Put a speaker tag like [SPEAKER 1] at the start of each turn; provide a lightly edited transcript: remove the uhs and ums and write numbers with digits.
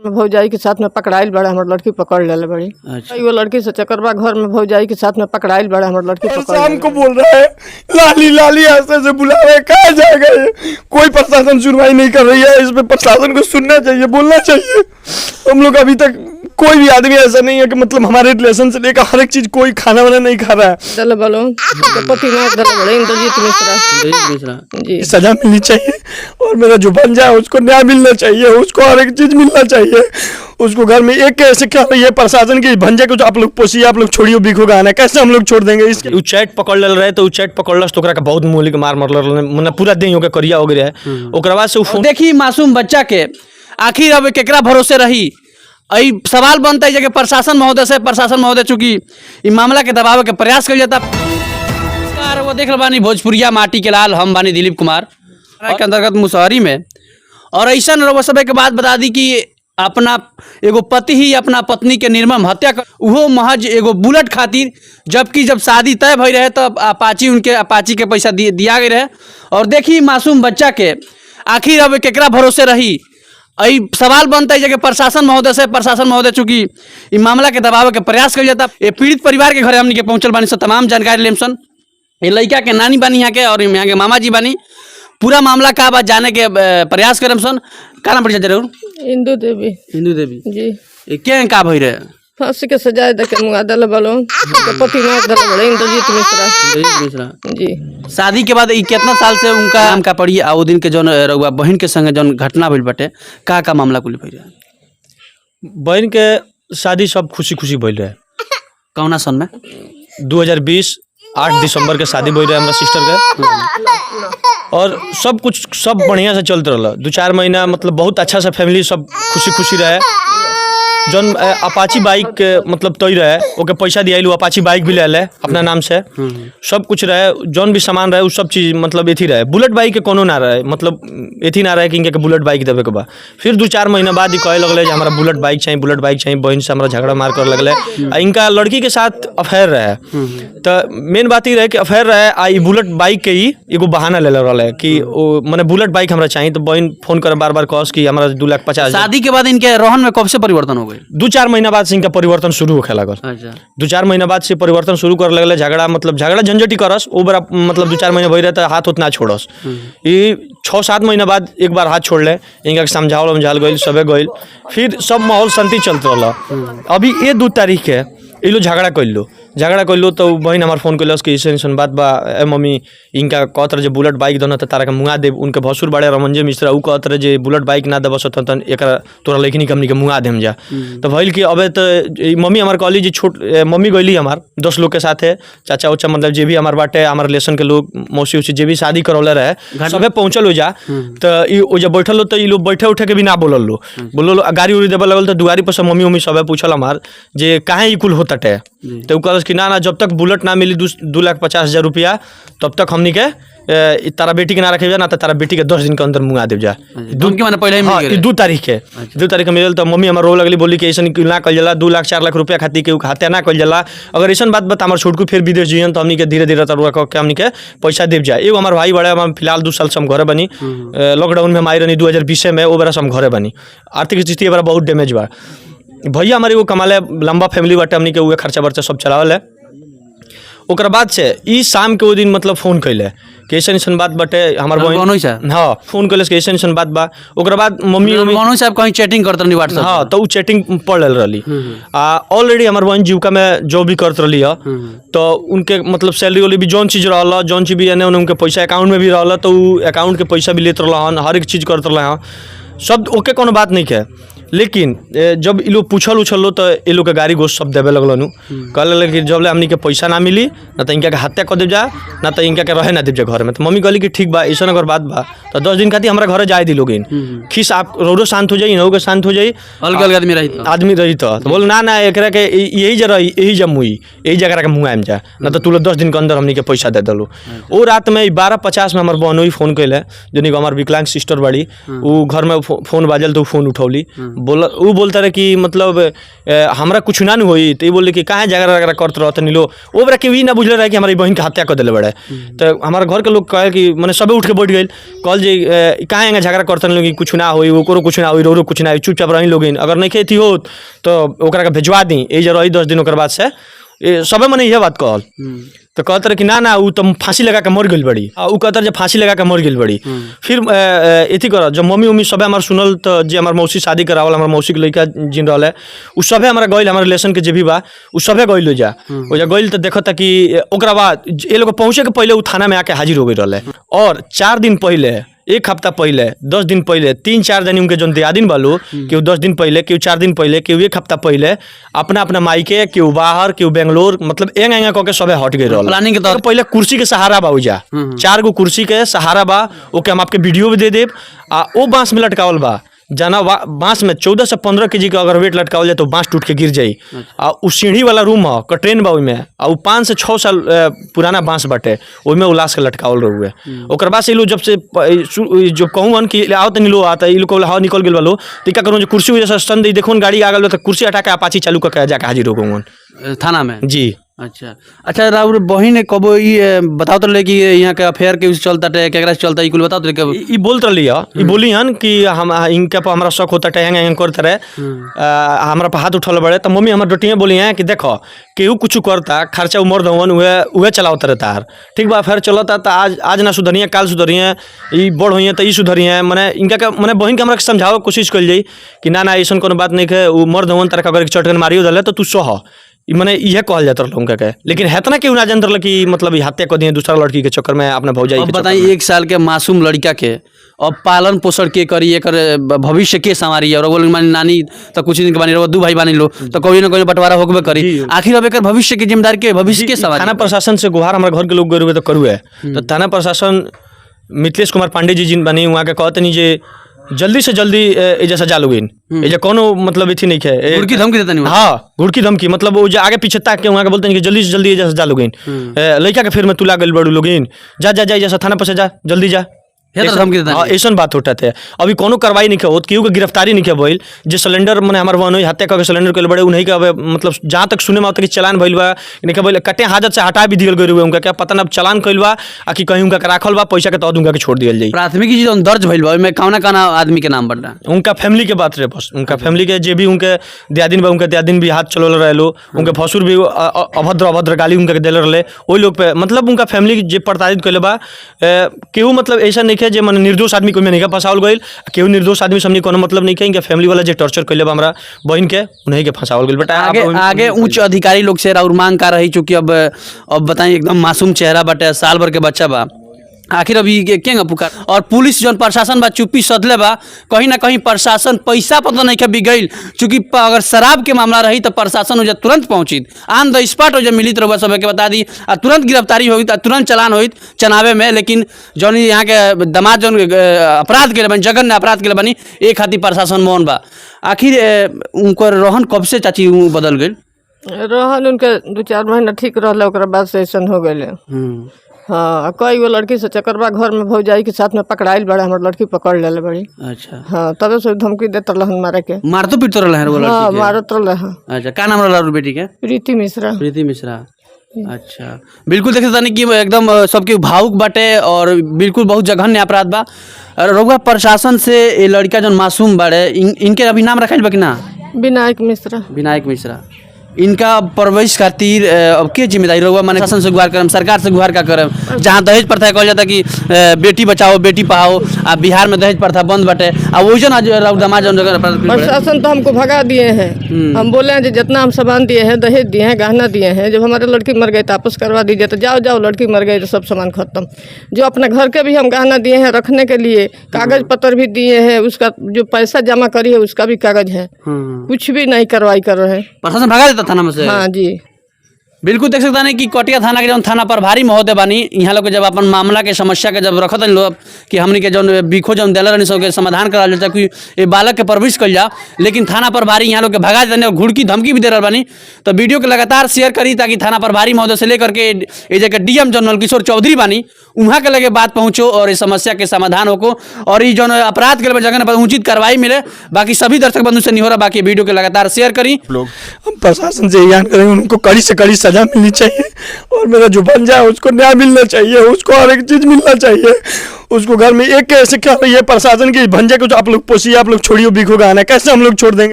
[SPEAKER 1] भौजाई के साथ में पकड़ाइल बड़ा हमार लड़की पकड़ ले बड़ी। अच्छा। वो लड़की से चकरवा घर में भौजाई के साथ में पकड़ाइल बड़ा हमार लड़की पकड़
[SPEAKER 2] शाम को बोल रहा है लाली लाली ऐसे से बुला रहे, कहा जाएगा ये? कोई प्रशासन सुनवाई नहीं कर रही है। इस पे प्रशासन को सुनना चाहिए, बोलना चाहिए। हम लोग अभी तक कोई भी आदमी ऐसा नहीं है कि मतलब हमारे रिलेशन से लेकर हर एक चीज कोई खाना वाना नहीं खा रहा है।
[SPEAKER 1] दल बोलो इंद्रजीत मिश्रा जी,
[SPEAKER 2] सजा मिलनी चाहिए और मेरा जो बन जाए उसको न्याय मिलना चाहिए, उसको हर एक चीज मिलना चाहिए। उसको घर में एक कैसे क्या रही है प्रशासन की भंजे को, आप लोग पोसिए, आप लोग छोड़िए, बिखो गाना कैसे हम लोग छोड़ देंगे? इसके
[SPEAKER 3] उचैट पकड़ ले रहे तो उचैट पकड़लस तो ओकरा का बहुत मूली के मार मरल, मतलब पूरा देह होके करिया हो गया है। ओकरा बाद से
[SPEAKER 4] देखी मासूम बच्चा के आखिर अब केकरा भरोसे रही। अई सवाल बनता है कि प्रशासन महोदय से, प्रशासन महोदय चूंकि इस मामला के दबाव के प्रयास कर जाता। वो देख बानी भोजपुरिया माटी के लाल, हम बानी दिलीप कुमार के अंतर्गत मुसहरी में। और ऐसा रउआ सब के बात बता दी कि अपना एगो पति ही अपना पत्नी के निर्मम हत्या कर, उहो महज एगो बुलेट खातिर, जबकि जब शादी तय भई रहे तो अपाची के पैसा दिया गई रहे। और देखी मासूम बच्चा के आखिर अब केकरा भरोसे रही। अई सवाल बनता है कि प्रशासन महोदय से, प्रशासन महोदय चूंकि इस मामला के दबाव के प्रयास कर जाता। ये पीड़ित परिवार के घरे हमनी के पहुंचल बानी, सब तमाम जानकारी लेमसन। ये लड़का के नानी बानी यहाँ के और यहाँ के मामा जी बानी। पूरा मामला का बात जाने के प्रयास करम सन। का नाम पड़ जरूर?
[SPEAKER 1] इंदू देवी।
[SPEAKER 4] इंदू देवी
[SPEAKER 1] जी।
[SPEAKER 4] ये क्या का भई रहे?
[SPEAKER 1] फांसी के सजाए दे के मुआ दल बोलो पतिनाथ दल बड़े इंद्रजीत मिश्रा जी।
[SPEAKER 4] शादी के बाद ये कितना साल से उनका नाम का पड़ी? आ दिन के जौन रउआ बहन के संगे जौन घटना भइल बाटे, का मामला कुल भइल रहे?
[SPEAKER 3] बहन के शादी सब खुशी खुशी भइल रहे।
[SPEAKER 4] कौना सन में?
[SPEAKER 3] 2020 8 दिसंबर के शादी भइल रहे हमारा सिस्टर के। और सब कुछ सब बढ़िया से चलते रहा। 2-4 महीना मतलब बहुत अच्छा सा फैमिली सब खुशी खुशी रहे। जौन अपाची बाइक मतलब तय रहे ओके पैसा दिया, अपाची बाइक भी ले ले अपना नाम से, सब कुछ रहे। जौन भी सामान रहे वो सब चीज़ मतलब एथी रहे। बुलेट बाइक के कोनो ना रहे, मतलब एथी ना रहे कि इनके बुलेट बाइक देवे के बा। फिर 2-4 महीना बाद ही कहे लगले हमारा बुलेट बाइक चाहिए, बुलेट बाइक चाहिए। बहन से हमारा झगड़ा मार कर लगले। इनका लड़की के साथ अफेयर रहे। तो मेन बात ही रहे कि अफेयर रहे आ बुलेट बाइक के ही एगो बहाना ले रहा है कि मैंने बुलेट बाइक हमारा चाहिए। तो बहन फोन कर बार बार कह कि हमारा 2,50,000।
[SPEAKER 4] शादी के बाद इनके रोहन में कब से परिवर्तन हो गए?
[SPEAKER 3] 2-4 महीना बाद से इनका परिवर्तन शुरू होखे लागल।
[SPEAKER 4] अच्छा।
[SPEAKER 3] 2-4 महीना बाद से परिवर्तन शुरू कर लगले। झगड़ा मतलब झगड़ा झंझटी करस ओ बरा मतलब 2-4 महीना भई रहता हाथ उतना छोड़स। ये 6-7 महीना बाद एक बार हाथ छोड़ ले, इनका समझाल गइल, सबे गइल, फिर सब माहौल शांति चलते रहल। अभी ये 2 तारीख के ये लोग झगड़ा कैलो तो बहन हमार फोन कैलस कि ऐसा बात बा। मम्मी इनका कहत रहे बुलेट बाइक दो तो तारा के मुँगा देव। उनके भसुर बड़े रमंजे मिश्रा उ कहत रहे जे बुलेट बाइक ना देव तो एक तोरा लेकिन हमनी के मुँगा देम जा। तो भइल कि अबे तो मम्मी हमार कहली जी छोट मम्मी गइली हमार 10 लोग के साथ है, चाचा उचा मतलब जे भी हमार बाटे हमारे रिलेशन के लोग, मौसी उसी जे भी शादी करौले रहे सबे पहुँचल हो जा। तो जब बैठल हो तो ये लोग बैठे उठे के भी ना बोलो गाड़ी उड़ी देवे लगल। तो दुआरी पर सब मम्मी उम्मी सबे पूछल हमार जे काहे ई कुल होता है। तो कहलस कि ना जब तक बुलेट ना मिली 2,50,000 रुपया तब तक हमनी के तारा बेटी के ना रखे ना तो तारा बेटी के 10 दिन के अंदर मुँगा देव जा। 2 तारीख के मिलल। तो मम्मी हमार रो लगली, बोली कि ऐसा ना कल जाला 2,00,000-4 लाख रुपया खातिर के हत्या ना कल जाला। अगर ऐसा बात बता हमारे छोटकू फिर विदेश जीवन तो हमनी के धीरे धीरे तरुआ के हमनी के पैसा देव जाए। एगो हमारे भाई बड़े हम फिलहाल 2 साल से हम घरे बनी। लॉकडाउन में हम आई रही 2020 में, वो बेरा से हम घरे बनी। आर्थिक स्थिति बड़ा बहुत डैमेज बा। भैया हमारे एगो कमाले लंबा फैमिली बाटे, हमनी के उहे खर्चा बर्चा सब चलावल है। ओकर बाद से ई शाम के वो दिन मतलब फोन कैले कि ऐसा बात बाटे हमार बहन। हाँ फोन कैले कि ऐसा बात बा। ओकर बाद मम्मी
[SPEAKER 4] साहब कहीं चैटिंग करते रही व्हाट्सएप।
[SPEAKER 3] हाँ तो वो चैटिंग पढ़ रही। ऑलरेडी हमार बहन जीविका में जॉब भी करते रही है। तो उनके मतलब सैलरी वाली भी जौन चीज़ रहा, जौन चीज़ भी एने उनके पैसा अकाउंट में भी रहा। तो अकाउंट के पैसा भी लेते रहा, हर एक चीज़ करते रहा, सब ओके कोनो बात नहीं है। लेकिन जब ये लोग पूछल उछल तो ये लोग के गाड़ी गोश्त सब देवे लगल। कहले कि जब ले हमनी के पैसा ना मिली ना तो इनका के हत्या कर देव जा, ना तो इनका के रहे ना देव जा घर में। तो मम्मी कहली कि ठीक बा ऐसा अगर बात बा तो 10 दिन खातिर हमारा घर जाए दी लोग। खीस आप रोडो शांत हो जाई, इनहू के शांत हो जाई,
[SPEAKER 4] अलग
[SPEAKER 3] आदमी रही। तो बोल ना एकरा के यही जगह यही जब मुई यही जगह के मुँह जा, ना तो तू लोग 10 दिन के अंदर हमनी के पैसा दे दलो। वो रात में 12:50 में हमारे बहनोई फोन कैले, जो हमारे विकलांग सिस्टर बड़ी, वो घर में फोन बाजल तो फोन उठौली। बोला वो बोलता रहे कि मतलब हमरा कुछ ना होई तो ये बोले कि काहे झगड़ा वगैरह करते रहते नीलो वो बड़ा केवी ना बुझले रहे कि हमारी बहन के हत्या कर दिले बड़े तो हमारे घर के लोग कहे कि मैंने सबे उठ के बैठ गए कल जे काहे यहाँ झगड़ा करते लोग कि कुछ ना होई ओकरो कुछ ना होई रो कुछ ना होई चुपचाप रही लोग अगर नहीं खेती हो तो ओकरा के भेजवा दी ए जे रही 10 दिन ओकर बाद से सबे मैंने यह बात कहल तो कहते रहे कि ना वो तो फांसी लगा के मर गई बड़ी उ कहते रहे फांसी लगा के मर गई बड़ी फिर एथी कर जब मम्मी उम्मी सबे हमारे सुनल तो जे हमारे मौसी शादी करावल हमारे मौसी के लड़का जिन रहा है उ सबे हमारा गइल हमारे रिलेशन के जे भी बा उ सबे गइल हो जा ओ जा गइल तो देखता कि ओकरा बाद ये लोग पहुंचे के पहले उ थाना में आके हाजिर हो गई रहा है और 4 दिन पहले 1 हफ्ता पहले 10 दिन पहले 3-4 दिन उनके जौन दियादिन बालू केहू 10 दिन पहले केहू 4 दिन पहले केहू 1 हफ्ता पहले अपना मायके केहू बाहर केहू बेंगलोर मतलब एंगा कह के सबे हट गए रहा
[SPEAKER 4] प्लानिंग के तौर
[SPEAKER 3] पहले कुर्सी के सहारा बा उजा 4 गो कुर्सी के सहारा बा ओके हम आपके वीडियो भी दे देब आ ओ बांस में लटकावल बा जाना बांस में 14 से 15 केजी का अगर वेट लटकावल जाए तो बांस टूट के गिर जाई आ उ सीढ़ी वाला रूम है कट्रेन बा ओइमे आ उ 5 से 6 साल पुराना बांस बाटे ओइमे उलास के लटकावल रहुए ओकर बाद से इ लोग जब से जो कहूँ कि आओ तो नीलो आता इ लोग को हवा निकल गेल वालो तो क्या करूँ जो कुर्सी वजह से stand दी देखो गाड़ी आ गल तो कुर्सी हटा के अपाची चालू करके जाके हाजिर हो गए
[SPEAKER 4] थाना में
[SPEAKER 3] जी
[SPEAKER 4] अच्छा राउर बहिन कबो ये बताओ तो ले कि यहाँ के अफेयर के चलता है केकरा से चलता है कुल बताओ तो कब
[SPEAKER 3] ई बोलत रही ई बोली हन कि हम इनके पर हमारा शक होता है हैंग करते रहे हमारा पर हाथ उठल बड़े तो मम्मी हमारे डोटियाँ बोली हैं कि देखो केहू कुछ करता खर्चा उमर दवन उहे चलावत रहता है ठीक बा फिर चलता तो आज ना सुधरिए काल सुधरिए ई बड़ हुई तो ई सुधरिए मैंने इनका मैंने बहन के हमारा समझाओ कोशिश कर जाई कि ना ऐसा कोनो बात नहीं है उमर दवन तरह अगर चटकन मारियो दले तो तू सह मैंने यह कहल जाता रहा उनका लेकिन हेतना क्यों ना जानते कि मतलब हत्या कर दिए दूसरा लड़की के चक्कर में अपने भौजाई के
[SPEAKER 4] बताइए 1 साल के मासूम लड़का के अब पालन पोषण के करी एक भविष्य के संवारी और बोल मानी नानी तो कुछ दिन के बानी 2 भाई बानी लो तो कोई ना कोई बंटवारा होबे करी आखिर अब एक भविष्य के जिम्मेदारी के भविष्य के संवारी
[SPEAKER 3] थाना प्रशासन से गुहार हमारे घर के लोग गए तो करुए तो थाना प्रशासन मिथिलेश कुमार पांडे जी जिन बनी वहाँ के कहते नहीं जे जल्दी से जल्दी एजा सजा लोगिन एजा कोनो मतलब इथी नहीं है
[SPEAKER 4] घुड़की धमकी देता नहीं
[SPEAKER 3] हाँ घुड़की धमकी मतलब वो आगे पीछे ताक के वहाँ के बोलते हैं कि जल्दी से जल्दी एजा सजा लोगिन लड़का के फिर में तुला गल बड़ू लोगिन जा जैसा थाना पर से जा जल्दी जा ऐसा बात होता है अभी कोनो कार्रवाई नहीं होत केहू के गिरफ्तारी नहीं भइल जे सिलेंडर मैंने हमारे वन हत्या करके सिलेंडर के बड़े उन्हीं का मतलब जहाँ तक सुने में आता कि चलान भइल बा नहीं भइल कटे हाजत से हटा भी दियल गए हुए उनका क्या पता ना चलान कइल बा आ कि कहीं उनका राखल बा पैसा के तहत उनका के छोड़ दियल जाई
[SPEAKER 4] प्राथमिक चीज दर्ज भइल बा में कौना आदमी के नाम बढ़ा
[SPEAKER 3] उनका फैमिली के बात रहे बस उनका फैमिली के जे भी उनके दियादिन बा उनके दियादिन भी हाथ चलोल रहे लो उनके भसुर भी अभद्र गाली उनका दिल रहे वही लोग पे मतलब उनका फैमिली जे प्रताड़ित कइले बा केहू मतलब ऐसा नहीं है जे मन निर्दोष आदमी कोई में नहीं फंसावल गई केहू निर्दोष आदमी समझ कोनो मतलब नहीं है फैमिली वाला जो टॉर्चर कैले हमारा बहन के उन्हीं के फंसावल गई बेटा
[SPEAKER 4] आगे उच्च अधिकारी लोग से और मांग कर रही चूंकि अब बताइए एकदम मासूम चेहरा बाटे साल भर के बच्चा बा आखिर अभी क्या पुकार और पुलिस जो प्रशासन बा चुप्पी सधले बा कहीं ना कहीं प्रशासन पैसा पता नहीं बिक गई चूंकि अगर शराब के मामला रही तो प्रशासन हो तुरंत पहुंची ऑन द स्पॉट हो मिलित रहुआ सब के बता दी और तुरंत गिरफ्तारी होगी तुरंत चलान होगी चनावे में लेकिन जौन यहाँ के दामाद जौन अपराध के बनी जघन्य अपराध के बनी एक खातिर प्रशासन मौन बा आखिर उनको रोहन कब से चाची बदल गई
[SPEAKER 1] रहन उनके 2-4 महीना ठीक रहा ओकरा बाद से ऐसा हो गए हाँ कई गो लड़की से चकरबा घर में भौजाई के साथ में पकड़ाइल बड़ा हमारे लड़की पकड़ ले बड़ी
[SPEAKER 4] अच्छा
[SPEAKER 1] हाँ तब से धमकी देते रहन मारे के
[SPEAKER 4] मारतो पीटतो रहे वो लड़की
[SPEAKER 1] हाँ मारत रहे
[SPEAKER 4] अच्छा का नाम रहा बेटी के
[SPEAKER 1] प्रीति मिश्रा
[SPEAKER 4] अच्छा बिल्कुल देखे तानी कि एकदम सबके भावुक बाटे और बिल्कुल बहुत जघन्य अपराध बा रउआ प्रशासन से ये लड़का जो मासूम बाड़े इनके अभी नाम रखाइल बा कि ना
[SPEAKER 1] विनायक मिश्रा
[SPEAKER 4] इनका परवरिश खातिर अब के जिम्मेदारी रहुआ माने शासन से गुहार करम सरकार से गुहार का करम जहाँ दहेज प्रथा कहल जाता कि बेटी बचाओ बेटी पढ़ाओ आ बिहार में दहेज प्रथा बंद बाटे आ वोजन आज
[SPEAKER 1] प्रशासन तो हमको भगा दिए हैं हम बोले हैं जितना हम सामान दिए हैं दहेज दिए हैं गहना दिए हैं जब हमारे लड़की मर गई तो वापस करवा दीजिए तो जाओ लड़की मर गई तो सब सामान खत्म जो अपने घर के भी हम गहना दिए हैं रखने के लिए कागज पत्र भी दिए हैं उसका जो पैसा जमा करी है उसका भी कागज है कुछ भी नहीं कार्रवाई कर रहे हैं
[SPEAKER 4] प्रशासन भगा देता थाना में से
[SPEAKER 1] हाँ जी
[SPEAKER 4] बिल्कुल देख सकता नहीं कि कटिया थाना के जब थाना प्रभारी महोदय बानी यहाँ लोग जब अपन मामला के समस्या के जब रखत लोग कि हमने के जौन बिखो जौन दिल रही सबके समाधान करा जाता कि ये बालक के परवरिश कल जा लेकिन थाना प्रभारी यहाँ लोग के भगा देते और घुड़की धमकी भी दे रहा बानी तो वीडियो के लगातार शेयर करी ताकि थाना प्रभारी महोदय से लेकर के ये जगह डीएम जनरल किशोर चौधरी बानी वहाँ के लगे बात पहुँचो और इस समस्या के समाधान हो और ये जो अपराध के जगह पर उचित कार्रवाई मिले। बाकी सभी दर्शक बंधु से नहीं हो रहा, बाकी वीडियो के लगातार शेयर करी।
[SPEAKER 2] लोग हम प्रशासन से यही करेंगे, उनको कड़ी से कड़ी सजा मिलनी चाहिए और मेरा जो भंजा है उसको न्याय मिलना चाहिए, उसको हर एक चीज मिलना चाहिए। उसको घर में एक कैसे क्या ये प्रशासन की भंजा को आप लोग पोसिए, आप लोग छोड़िए, बिखो गाना कैसे हम लोग छोड़ देंगे।